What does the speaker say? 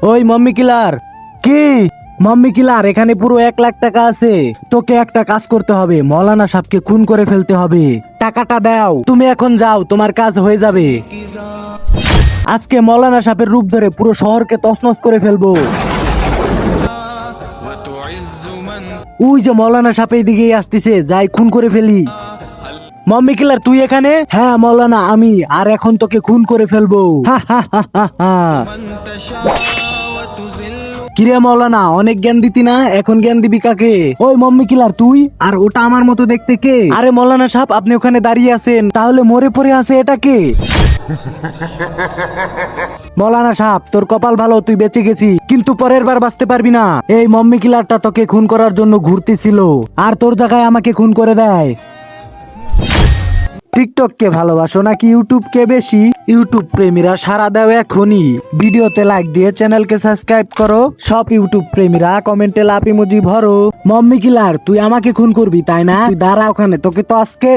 ওই মাম্মি কিলার। কি? মাম্মি কিলার, এখানে পুরো 1 লাখ টাকা আছে। তোকে একটা কাজ করতে হবে, মৌলানা সাহেবকে খুন করে ফেলতে হবে। টাকাটা দাও, তুমি এখন যাও, তোমার কাজ হয়ে যাবে। আজকে মৌলানা সাহেবের রূপ ধরে পুরো শহরকে তছনছ করে ফেলবো। ওই যে মৌলানা সাহেব দিকেই আসতেছে, যাই খুন করে ফেলি। মাম্মি কিলার, তুই এখানে? হ্যাঁ মৌলানা, আমি। আর এখন তোকে খুন করে ফেলবো। হা হা হা হা হা। কিরে মৌলানা, অনেক জ্ঞান দিতি না, এখন জ্ঞান দিবি কাকে? ওই মাম্মি কিলার তুই? আর ওটা আমার মতো দেখতে কে? আরে মৌলানা সাহেব, আপনি ওখানে দাঁড়িয়ে আছেন, তাহলে মরে পড়ে আছে এটা কে? মৌলানা সাহেব, তোর কপাল ভালো, তুই বেঁচে গেছি, কিন্তু পরের বার বাঁচতে পারবি না। এই মাম্মি কিলারটা তোকে খুন করার জন্য ঘুরতেছিল, আর তোর জায়গায় আমাকে খুন করে দেয়। টিকটক কে ভালোবাসো নাকি ইউটিউব কে বেশি? ইউটিউব প্রেমীরা সারা দাও এখনই, ভিডিওতে লাইক দিয়ে চ্যানেলকে সাবস্ক্রাইব করো। সব ইউটিউব প্রেমীরা কমেন্টে লাভ ইমোজি ভরো। মাম্মি কিলার, তুই আমাকে খুন করবি তাই না? তুই দাঁড়া ওখানে, তোকে তো আজকে